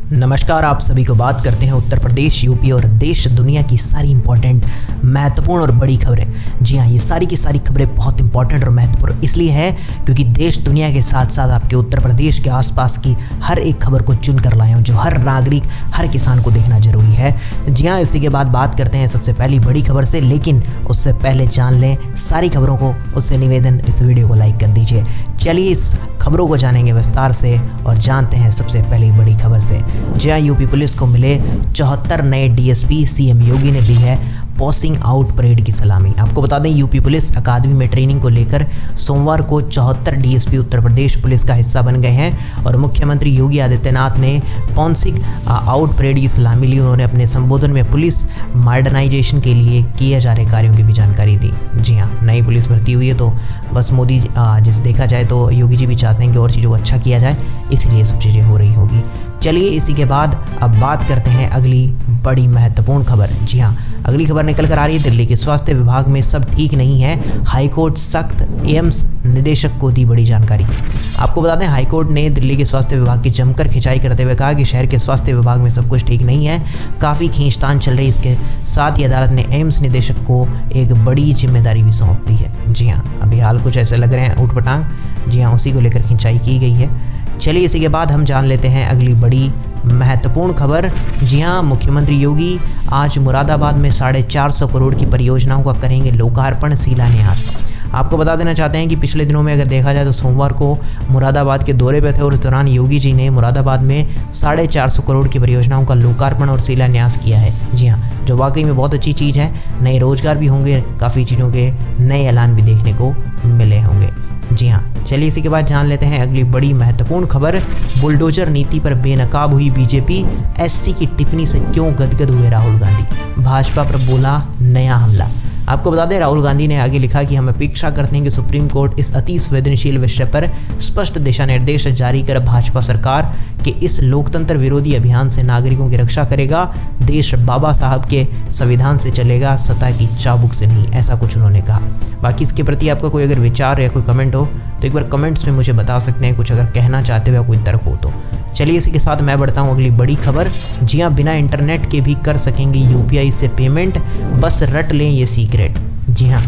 नमस्कार, आप सभी को बात करते हैं उत्तर प्रदेश, यूपी और देश दुनिया की सारी इंपॉर्टेंट, महत्वपूर्ण और बड़ी खबरें। जी हाँ, ये सारी की सारी खबरें बहुत इंपॉर्टेंट और महत्वपूर्ण इसलिए है क्योंकि देश दुनिया के साथ साथ आपके उत्तर प्रदेश के आसपास की हर एक खबर को चुन कर लाए हूँ, जो हर नागरिक, हर किसान को देखना जरूरी है। जी हाँ, इसी के बाद बात करते हैं सबसे पहली बड़ी खबर से, लेकिन उससे पहले जान लें सारी खबरों को, उससे निवेदन इस वीडियो को लाइक कर दीजिए। चलिए इस खबरों को जानेंगे विस्तार से और जानते हैं सबसे पहली बड़ी खबर से। जी हाँ, यूपी पुलिस को मिले 74 नए डीएसपी, सीएम योगी ने दी है पासिंग आउट परेड की सलामी। आपको बता दें, यूपी पुलिस अकादमी में ट्रेनिंग को लेकर सोमवार को 74 डीएसपी उत्तर प्रदेश पुलिस का हिस्सा बन गए हैं और मुख्यमंत्री योगी आदित्यनाथ ने पासिंग आउट परेड की सलामी ली। उन्होंने अपने संबोधन में पुलिस मॉडर्नाइजेशन के लिए किए जा रहे कार्यों की भी जानकारी दी। जी हाँ, नई पुलिस भर्ती हुई है तो बस मोदी जैसे देखा जाए तो योगी जी भी चाहते हैं कि और चीज़ों को अच्छा किया जाए, इसलिए सब चीज़ें हो रही होगी। चलिए इसी के बाद अब बात करते हैं अगली बड़ी महत्वपूर्ण खबर। जी हाँ, अगली खबर निकल कर आ रही है दिल्ली के स्वास्थ्य विभाग में सब ठीक नहीं है, हाईकोर्ट सख्त, एम्स निदेशक को दी बड़ी जानकारी। आपको बता दें, हाईकोर्ट ने दिल्ली के स्वास्थ्य विभाग की जमकर खिंचाई करते हुए कहा कि शहर के स्वास्थ्य विभाग में सब कुछ ठीक नहीं है, काफ़ी खींचतान चल रही। इसके साथ ही अदालत ने एम्स निदेशक को एक बड़ी जिम्मेदारी भी सौंप दी है। जी हाँ, अभी हाल कुछ ऐसे लग रहे हैं ऊटपटांग। जी हाँ, उसी को लेकर खिंचाई की गई है। चलिए इसी के बाद हम जान लेते हैं अगली बड़ी महत्वपूर्ण खबर। जी हाँ, मुख्यमंत्री योगी आज मुरादाबाद में 450 करोड़ की परियोजनाओं का करेंगे लोकार्पण, शिलान्यास। आपको बता देना चाहते हैं कि पिछले दिनों में अगर देखा जाए तो सोमवार को मुरादाबाद के दौरे पे थे और इस दौरान योगी जी ने मुरादाबाद में 450 करोड़ की परियोजनाओं का लोकार्पण और शिलान्यास किया है। जी हाँ, जो वाकई में बहुत अच्छी चीज़ है। नए रोजगार भी होंगे, काफ़ी चीज़ों के नए ऐलान भी देखने को मिले होंगे। जी हाँ, चलिए इसी के बाद जान लेते हैं अगली बड़ी महत्वपूर्ण खबर। बुलडोजर नीति पर बेनकाब हुई बीजेपी, एससी की टिप्पणी से क्यों गदगद हुए राहुल गांधी, भाजपा पर बोला नया हमला। आपको बता दें, राहुल गांधी ने आगे लिखा कि हम अपेक्षा करते हैं कि सुप्रीम कोर्ट इस अति संवेदनशील विषय पर स्पष्ट दिशा निर्देश जारी कर भाजपा सरकार के इस लोकतंत्र विरोधी अभियान से नागरिकों की रक्षा करेगा। देश बाबा साहब के संविधान से चलेगा, सत्ता की चाबुक से नहीं, ऐसा कुछ उन्होंने कहा। बाकी इसके प्रति आपका कोई अगर विचार या कोई कमेंट हो तो एक बार कमेंट्स में मुझे बता सकते हैं, कुछ अगर कहना चाहते हो या कोई तर्क हो तो। चलिए इसी के साथ मैं बढ़ता हूँ अगली बड़ी खबर। जी हाँ, बिना इंटरनेट के भी कर सकेंगे यूपीआई से पेमेंट, बस रट लें ये सीक्रेट। जी हाँ,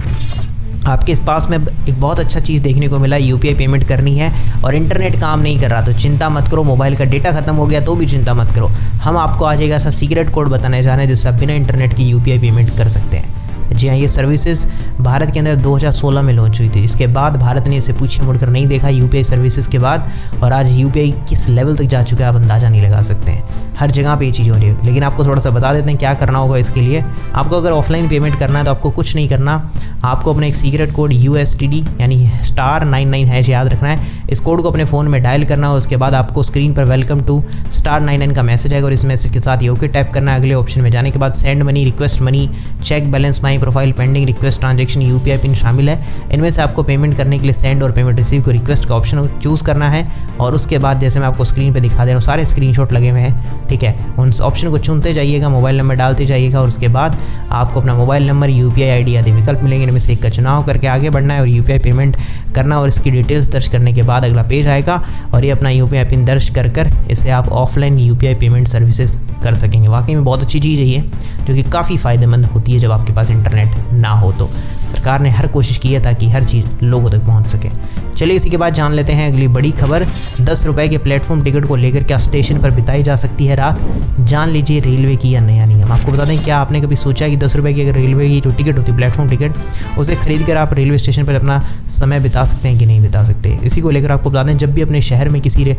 आपके पास में एक बहुत अच्छा चीज़ देखने को मिला, यूपीआई पेमेंट करनी है और इंटरनेट काम नहीं कर रहा तो चिंता मत करो, मोबाइल का डेटा खत्म हो गया तो भी चिंता मत करो। हम आपको आज एक ऐसा सीक्रेट कोड बताने जा रहे हैं जिससे आप बिना इंटरनेट की यूपीआई पेमेंट कर सकते हैं। जी हाँ, ये सर्विसेज भारत के अंदर 2016 में लॉन्च हुई थी। इसके बाद भारत ने इसे पीछे मुड़कर नहीं देखा यूपीआई सर्विसेज के बाद, और आज यूपीआई किस लेवल तक जा चुका है आप अंदाज़ा नहीं लगा सकते हैं। हर जगह पे ये चीज़ हो रही है। लेकिन आपको थोड़ा सा बता देते हैं क्या करना होगा इसके लिए। आपको अगर ऑफलाइन पेमेंट करना है तो आपको कुछ नहीं करना, आपको अपना एक सीक्रेट कोड USTD यानी *99# याद रखना है। इस कोड को अपने फ़ोन में डायल करना है। उसके बाद आपको स्क्रीन पर वेलकम टू *99 का मैसेज आएगा और इस मैसेज के साथ ओके टैप करना है। अगले ऑप्शन में जाने के बाद send money, request money, check balance, my profile, pending, request transaction, UPI pin शामिल है। इनमें से आपको पेमेंट करने के लिए सेंड और पेमेंट रिसीव को रिक्वेस्ट का ऑप्शन चूज़ करना है। और उसके बाद जैसे मैं आपको स्क्रीन पर दिखा दे रहा हूँ, सारे स्क्रीनशॉट लगे हुए हैं, ठीक है। उन ऑप्शन को चुनते जाइएगा, मोबाइल नंबर डालते जाइएगा और उसके बाद आपको अपना मोबाइल नंबर, यूपीआई आईडी आदि विकल्प मिलेंगे। इनमें से एक का चुनाव करके आगे बढ़ना है और यूपीआई पेमेंट करना और इसकी डिटेल्स दर्ज करने के बाद अगला पेज आएगा और ये अपना यूपीआई पिन दर्ज कर इसे आप ऑफलाइन यूपीआई पेमेंट सर्विसेज कर सकेंगे। वाकई में बहुत अच्छी चीज़ है ये, जो कि काफ़ी फ़ायदेमंद होती है जब आपके पास इंटरनेट ना हो तो। सरकार ने हर कोशिश की है ताकि हर चीज़ लोगों तक पहुंच सके। चलिए इसी के बाद जान लेते हैं अगली बड़ी खबर। 10 रुपये के प्लेटफॉर्म टिकट को लेकर क्या स्टेशन पर बिताई जा सकती है रात, जान लीजिए रेलवे की या नया नियम। आपको बता दें, क्या आपने कभी सोचा है कि 10 रुपये की अगर रेलवे की जो टिकट होती है, प्लेटफॉर्म टिकट, उसे खरीद कर आप रेलवे स्टेशन पर अपना समय बिता सकते हैं कि नहीं बिता सकते। इसी को लेकर आपको बता दें, जब भी अपने शहर में किसी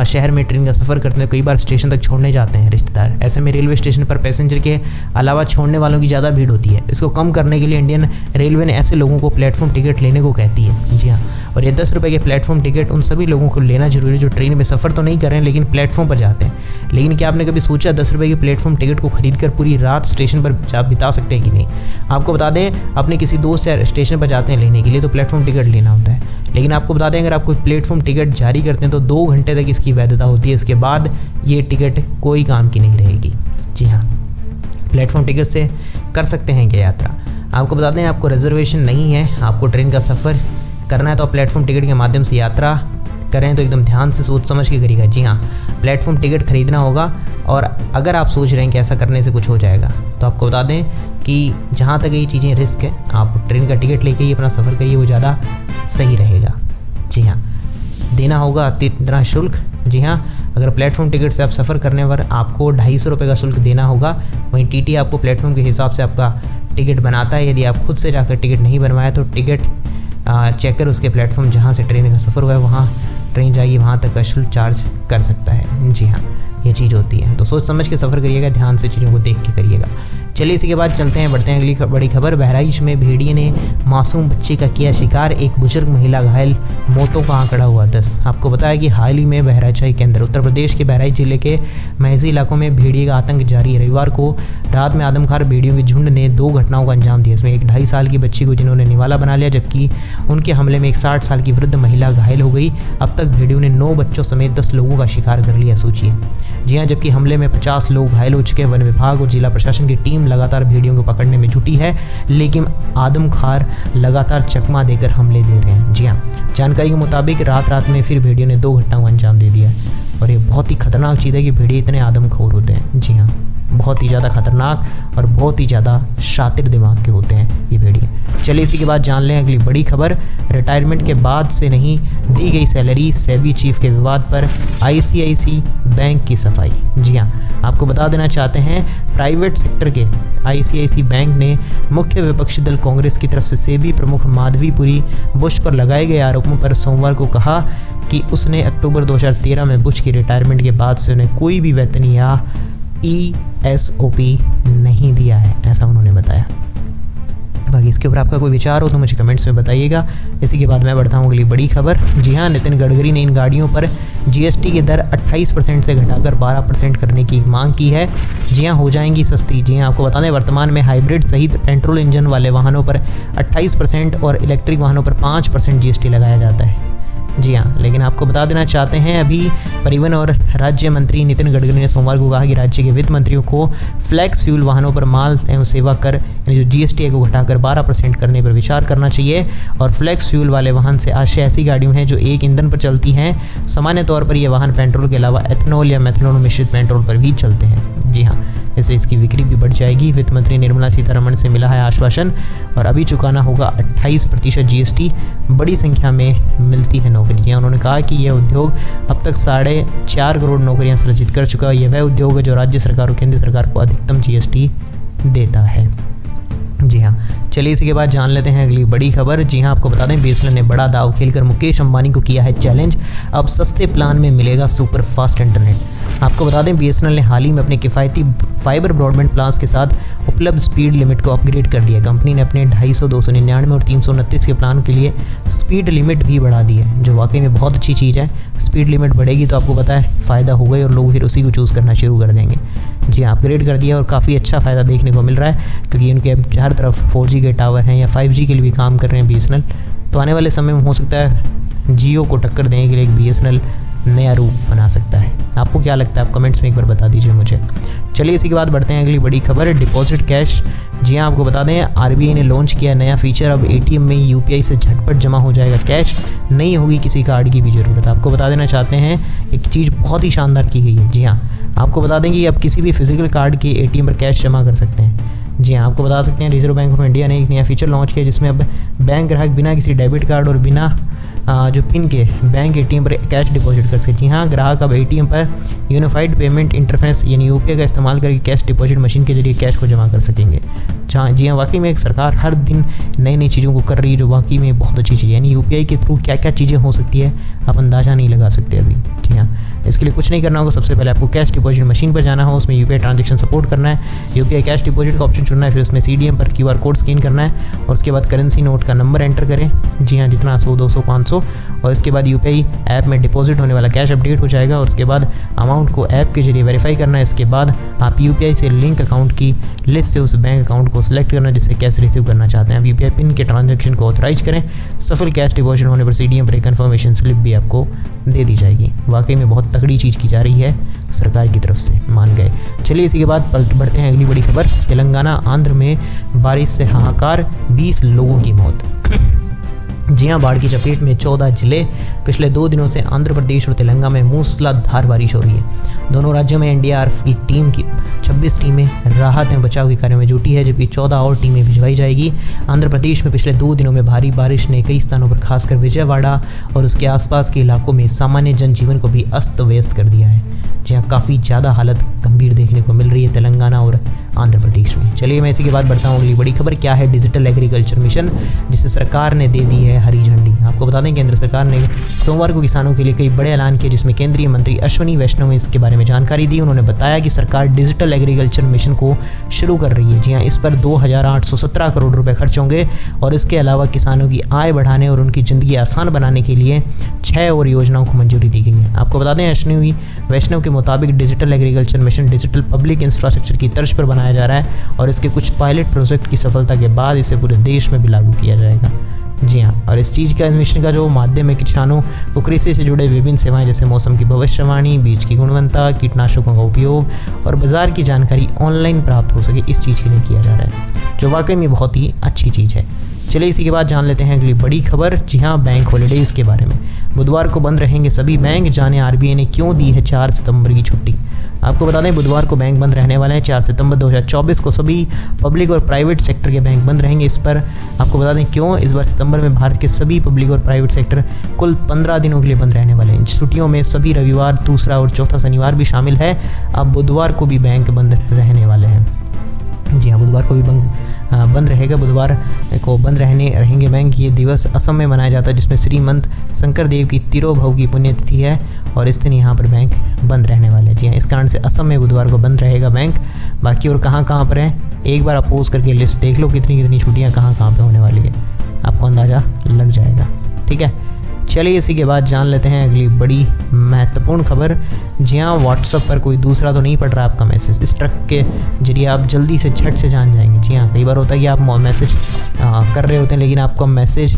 शहर में ट्रेन का सफ़र करते हैं, कई बार स्टेशन तक छोड़ने जाते हैं रिश्तेदार। ऐसे में रेलवे स्टेशन पर पैसेंजर के अलावा छोड़ने वालों की ज़्यादा भीड़ होती है। इसको कम करने के लिए इंडियन रेलवे ने ऐसे लोगों को प्लेटफॉर्म टिकट लेने को कहती है। जी हाँ, और ये 10 रुपये के प्लेटफॉर्म टिकट उन सभी लोगों को लेना जरूरी है जो ट्रेन में सफ़र तो नहीं कर रहे हैं लेकिन प्लेटफॉर्म पर जाते हैं। लेकिन क्या आपने कभी सोचा 10 रुपये की प्लेटफॉर्म टिकट को खरीद कर पूरी रात स्टेशन पर बिता सकते हैं कि नहीं। आपको बता दें, अपने किसी दोस्त या स्टेशन पर जाते हैं लेने के लिए तो प्लेटफॉर्म टिकट लेना होता है। लेकिन आपको बता दें, अगर आप कोई प्लेटफॉर्म टिकट जारी करते हैं तो 2 घंटे तक इसकी वैधता होती है। इसके बाद ये टिकट कोई काम की नहीं रहेगी। जी हाँ, प्लेटफॉर्म टिकट से कर सकते हैं क्या यात्रा। आपको बता दें, आपको रिजर्वेशन नहीं है, आपको ट्रेन का सफ़र करना है तो आप प्लेटफॉर्म टिकट के माध्यम से यात्रा करें तो एकदम ध्यान से सोच समझ के करिएगा। जी हाँ, प्लेटफॉर्म टिकट खरीदना होगा। और अगर आप सोच रहे हैं कि ऐसा करने से कुछ हो जाएगा, तो आपको बता दें कि जहाँ तक ये चीज़ें रिस्क है, आप ट्रेन का टिकट लेके ही अपना सफ़र करिए, वो ज़्यादा सही रहेगा। जी हाँ, देना होगा इतना शुल्क। जी हाँ, अगर प्लेटफॉर्म टिकट से आप सफ़र करने पर आपको 250 रुपये का शुल्क देना होगा। वहीं टीटी आपको प्लेटफॉर्म के हिसाब से आपका टिकट बनाता है। यदि आप खुद से जाकर टिकट नहीं बनवाया तो टिकट चेकर उसके प्लेटफॉर्म जहाँ से ट्रेन का सफ़र हुआ है वहाँ ट्रेन जाइए, वहाँ तक का शुल्क चार्ज कर सकता है। जी हाँ, ये चीज़ होती है, तो सोच समझ के सफ़र करिएगा, ध्यान से चीज़ों को देख के करिएगा। चलिए इसी के बाद चलते हैं, बढ़ते हैं अगली बड़ी खबर। बहराइच में भेड़िए ने मासूम बच्चे का किया शिकार, एक बुजुर्ग महिला घायल, मौतों का आंकड़ा हुआ 10। आपको बताया कि हाल ही में बहराइच के अंदर उत्तर प्रदेश के बहराइच जिले के महजी इलाकों में भेड़िए का आतंक जारी है। रविवार को रात में आदमखार भेड़ियों के झुंड ने 2 घटनाओं का अंजाम दिया। इसमें एक 2.5 साल की बच्ची को जिन्होंने निवाला बना लिया, जबकि उनके हमले में एक 60 साल की वृद्ध महिला घायल हो गई। अब तक भेड़ियों ने 9 बच्चों समेत 10 लोगों का शिकार कर लिया, सोचिए। जी हाँ, जबकि हमले में 50 लोग घायल हो चुके हैं। वन विभाग और जिला प्रशासन की टीम लगातार भेड़ियों को पकड़ने में जुटी है, लेकिन आदमखार लगातार चकमा देकर हमले दे रहे हैं। जी हाँ, जानकारी के मुताबिक रात में फिर भेड़ियों ने 2 घटनाओं को अंजाम दे दिया है। और ये बहुत ही खतरनाक चीज़ है कि भेड़िए इतने आदमखोर होते हैं। जी हाँ, बहुत ही ज़्यादा खतरनाक और बहुत ही ज़्यादा शातिर दिमाग के होते हैं ये भेड़िए। चलिए इसी के बाद जान लें अगली बड़ी खबर। रिटायरमेंट के बाद से नहीं दी गई सैलरी, सेबी चीफ के विवाद पर आईसीआईसी बैंक की सफाई। जी हाँ, आपको बता देना चाहते हैं, प्राइवेट सेक्टर के आईसीआईसी बैंक ने मुख्य विपक्षी दल कांग्रेस की तरफ से सेबी प्रमुख माधवीपुरी बुश पर लगाए गए आरोपों पर सोमवार को कहा कि उसने अक्टूबर 2013 में बुश की रिटायरमेंट के बाद से उन्हें कोई भी वेतन या ESOP नहीं दिया है, ऐसा उन्होंने बताया। बाकी इसके ऊपर आपका कोई विचार हो तो मुझे कमेंट्स में बताइएगा। इसी के बाद मैं बढ़ता हूँ अगली बड़ी खबर। जी हाँ, नितिन गडकरी ने इन गाड़ियों पर जीएसटी की दर 28% से घटाकर 12% करने की मांग की है। जी हाँ, हो जाएंगी सस्ती। जी हाँ, आपको बता दें, वर्तमान में हाइब्रिड सहित पेट्रोल इंजन वाले वाहनों पर 28% और इलेक्ट्रिक वाहनों पर 5% जीएसटी लगाया जाता है। जी हाँ, लेकिन आपको बता देना चाहते हैं, अभी परिवहन और राज्य मंत्री नितिन गडकरी ने सोमवार को कहा कि राज्य के वित्त मंत्रियों को फ्लैक्स फ्यूल वाहनों पर माल एवं सेवा कर यानी जो जीएसटी को घटाकर 12% करने पर विचार करना चाहिए। और फ्लैक्स फ्यूल वाले वाहन से आशय ऐसी गाड़ियाँ हैं जो एक ईंधन पर चलती हैं। सामान्य तौर पर ये वाहन पेट्रोल के अलावा एथेनॉल या मेथनॉल मिश्रित पेट्रोल पर भी चलते हैं। जी हाँ, इससे इसकी बिक्री भी बढ़ जाएगी। वित्त मंत्री निर्मला सीतारमण से मिला है आश्वासन, और अभी चुकाना होगा 28% जीएसटी। बड़ी संख्या में मिलती है नौकरियाँ। उन्होंने कहा कि यह उद्योग अब तक 4.5 करोड़ नौकरियाँ सृजित कर चुका है। यह वह उद्योग है जो राज्य सरकार और केंद्र सरकार को अधिकतम जीएसटी देता है। जी हाँ, चलिए इसी के बाद जान लेते हैं अगली बड़ी खबर। जी हाँ, आपको बता दें, बीएसएनएल ने बड़ा दाव खेलकर मुकेश अंबानी को किया है चैलेंज। अब सस्ते प्लान में मिलेगा सुपर फास्ट इंटरनेट। आपको बता दें, बीएसएनएल ने हाल ही में अपने किफ़ायती फाइबर ब्रॉडबैंड प्लान्स के साथ उपलब्ध स्पीड लिमिट को अपग्रेड कर दिया। कंपनी ने अपने 250, 299 और 329 के प्लान के लिए स्पीड लिमिट भी बढ़ा दी है, जो वाकई में बहुत अच्छी चीज़ है। स्पीड लिमिट बढ़ेगी तो आपको पता है फ़ायदा होगा और लोग फिर उसी को चूज़ करना शुरू कर देंगे। जी हाँ, अपग्रेड कर दिया और काफ़ी अच्छा फ़ायदा देखने को मिल रहा है, क्योंकि उनके अब हर तरफ 4G के टावर हैं या 5G के लिए भी काम कर रहे हैं बीएसएनएल। तो आने वाले समय में हो सकता है जियो को टक्कर देने के लिए एक बीएसएनएल नया रूप बना सकता है। आपको क्या लगता है, आप कमेंट्स में एक बार बता दीजिए मुझे। चलिए इसी के बाद बढ़ते हैं अगली बड़ी खबर, डिपॉजिट कैश। जी हाँ, आपको बता दें, आरबीआई ने लॉन्च किया नया फीचर। अब एटीएम में यूपीआई से झटपट जमा हो जाएगा कैश, नहीं होगी किसी कार्ड की भी ज़रूरत। आपको बता देना चाहते हैं, एक चीज़ बहुत ही शानदार की गई है। जी हाँ, आपको बता दें कि आप किसी भी फिजिकल कार्ड के एटीएम पर कैश जमा कर सकते हैं। जी हाँ, आपको बता सकते हैं, रिजर्व बैंक ऑफ इंडिया ने एक नया फीचर लॉन्च किया, जिसमें अब बैंक ग्राहक बिना किसी डेबिट कार्ड और बिना जो पिन के बैंक एटीएम पर कैश डिपॉजिट कर सकते। जी हाँ, ग्राहक अब एटीएम पर यूनिफाइड पेमेंट इंटरफेस यानी यूपीआई का इस्तेमाल करके कैश डिपॉजिट मशीन के जरिए कैश को जमा कर सकेंगे। जी हाँ, वाकई में एक सरकार हर दिन नई नई चीज़ों को कर रही है, जो वाकई में बहुत अच्छी चीज़ है। यानी यूपीआई के थ्रू क्या क्या चीज़ें हो सकती है आप अंदाज़ा नहीं लगा सकते अभी। जी हाँ, इसके लिए कुछ नहीं करना होगा। सबसे पहले आपको कैश डिपॉजिट मशीन पर जाना हो, उसमें यूपीआई ट्रांजैक्शन सपोर्ट करना है, यूपीआई कैश डिपॉजिट का ऑप्शन चुनना है, फिर उसमें सीडीएम पर क्यूआर कोड स्कैन करना है और उसके बाद करेंसी नोट का नंबर एंटर करें। जी हाँ, जितना 100, 200, 500, और इसके बाद यूपीआई ऐप में डिपॉजिट होने वाला कैश अपडेट हो जाएगा और उसके बाद अमाउंट को ऐप के जरिए वेरीफाई करना है। इसके बाद आप यूपीआई से लिंक अकाउंट की लिस्ट से उस बैंक अकाउंट को सिलेक्ट करना जिससे कैश रिसीव करना चाहते हैं। आप यूपीआई पिन के ट्रांजैक्शन को ऑथराइज करें। सफल कैश डिपॉजिट होने पर सीडीएम पर एक कन्फर्मेशन स्लिप भी आपको दे दी जाएगी। वाकई में बहुत तगड़ी चीज़ की जा रही है सरकार की तरफ से, मान गए। चलिए इसी के बाद बढ़ते हैं अगली बड़ी खबर। तेलंगाना आंध्र में बारिश से हाहाकार, 20 लोगों की मौत। जी हाँ, बाढ़ की चपेट में 14 जिले। पिछले 2 दिनों से आंध्र प्रदेश और तेलंगाना में मूसलाधार बारिश हो रही है। दोनों राज्यों में एनडीआरएफ की टीम की 26 टीमें राहत एवं बचाव के कार्यों में जुटी है, जबकि 14 और टीमें भिजवाई जाएगी। आंध्र प्रदेश में पिछले 2 दिनों में भारी बारिश ने कई स्थानों पर खासकर विजयवाड़ा और उसके आसपास के इलाकों में सामान्य जनजीवन को भी अस्त व्यस्त कर दिया है। जहाँ काफ़ी ज़्यादा हालत गंभीर देखने को मिल रही है तेलंगाना और आंध्र प्रदेश में। चलिए मैं इसी के बाद बढ़ता हूँ अगली बड़ी खबर। क्या है डिजिटल एग्रीकल्चर मिशन, जिसे सरकार ने दे दी है हरी झंडी। आपको बता दें केंद्र सरकार ने सोमवार को किसानों के लिए कई बड़े ऐलान किए, जिसमें केंद्रीय मंत्री अश्विनी वैष्णव ने इसके बारे में जानकारी दी। उन्होंने बताया कि सरकार डिजिटल एग्रीकल्चर मिशन को शुरू कर रही है। जी हाँ, इस पर 2817 करोड़ रुपए खर्च होंगे और इसके अलावा किसानों की आय बढ़ाने और उनकी ज़िंदगी आसान बनाने के लिए 6 और योजनाओं को मंजूरी दी गई है। आपको बता दें अश्विनी वैष्णव के मुताबिक digital agriculture mission digital public infrastructure की तर्ज पर बनाया जा रहा है और इसके कुछ पायलट प्रोजेक्ट की सफलता के बाद इसे पूरे देश में भी लागू किया जाएगा। जी हाँ, और इस चीज़ का मिशन का जो माध्यम है किसानों को कृषि से जुड़े विभिन्न सेवाएं जैसे मौसम की भविष्यवाणी, बीज की गुणवत्ता, कीटनाशकों का उपयोग और बाजार की जानकारी ऑनलाइन प्राप्त हो सके, इस चीज़ के लिए किया जा रहा है, जो वाकई में बहुत ही अच्छी चीज़ है। चलिए इसी के बाद जान लेते हैं अगली बड़ी खबर। जी हाँ, बैंक हॉलीडेज़ के बारे में। बुधवार को बंद रहेंगे सभी बैंक, जाने आरबीआई ने क्यों दी है 4 सितंबर की छुट्टी। आपको बता दें बुधवार को बैंक बंद रहने वाले हैं। 4 सितंबर 2024 को सभी पब्लिक और प्राइवेट सेक्टर के बैंक बंद रहेंगे। इस पर आपको बता दें क्यों। इस बार सितंबर में भारत के सभी पब्लिक और प्राइवेट सेक्टर कुल 15 दिनों के लिए बंद रहने वाले हैं। इन छुट्टियों में सभी रविवार, दूसरा और चौथा शनिवार भी शामिल है। अब बुधवार को भी बैंक बंद रहने वाले हैं। जी हाँ, बुधवार को भी बंद रहेगा। बुधवार को बंद रहेंगे बैंक। ये दिवस असम में मनाया जाता है, जिसमें श्रीमंत शंकर देव की तिरोभव की पुण्यतिथि है और इस दिन यहाँ पर बैंक बंद रहने वाले हैं। जी हाँ, इस कारण से असम में बुधवार को बंद रहेगा बैंक। बाकी और कहाँ पर है, एक बार आप पोज करके लिस्ट देख लो कितनी छुट्टियाँ कहाँ पे होने वाली है, आपको अंदाज़ा लग जाएगा। ठीक है, चलिए इसी के बाद जान लेते हैं अगली बड़ी महत्वपूर्ण खबर। जी हाँ, व्हाट्सएप पर कोई दूसरा तो नहीं पढ़ रहा आपका मैसेज। इस ट्रक के जरिए आप जल्दी से झट से जान जाएंगे। जी हाँ, कई बार होता है कि आप मैसेज कर रहे होते हैं लेकिन आपका मैसेज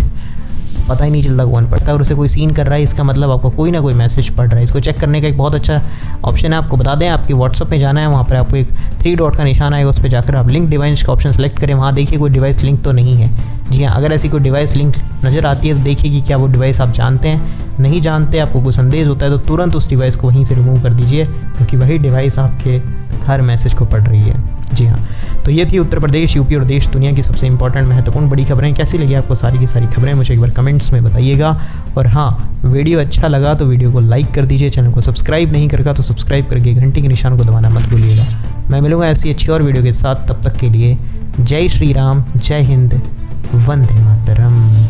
पता ही नहीं चलता कौन पढ़ता है और उसे कोई सीन कर रहा है, इसका मतलब आपको कोई ना कोई मैसेज पढ़ रहा है। इसको चेक करने का एक बहुत अच्छा ऑप्शन है। आपको बता दें, आपके व्हाट्सएप में जाना है, वहाँ पर आपको एक 3 डॉट का निशान आएगा, उस पर जाकर आप लिंक डिवाइस का ऑप्शन सेलेक्ट करें। वहाँ देखिए कोई डिवाइस लिंक तो नहीं है। जी हाँ, अगर ऐसी कोई डिवाइस लिंक नज़र आती है तो देखिए कि क्या वो डिवाइस आप जानते हैं। नहीं जानते, आपको कोई संदेश होता है तो तुरंत उस डिवाइस को वहीं से रिमूव कर दीजिए, क्योंकि वही डिवाइस आपके हर मैसेज को पढ़ रही है। जी हाँ, तो ये थी उत्तर प्रदेश, यूपी और देश दुनिया की सबसे इंपॉर्टेंट महत्वपूर्ण बड़ी खबरें। कैसी लगी आपको सारी की सारी खबरें, मुझे एक बार कमेंट्स में बताइएगा। और हाँ, वीडियो अच्छा लगा तो वीडियो को लाइक कर दीजिए। चैनल को सब्सक्राइब नहीं करगा तो सब्सक्राइब करके घंटी के निशान को दबाना मत भूलिएगा। मैं मिलूंगा ऐसी अच्छी और वीडियो के साथ, तब तक के लिए जय श्री राम, जय हिंद, वंदे मातरम।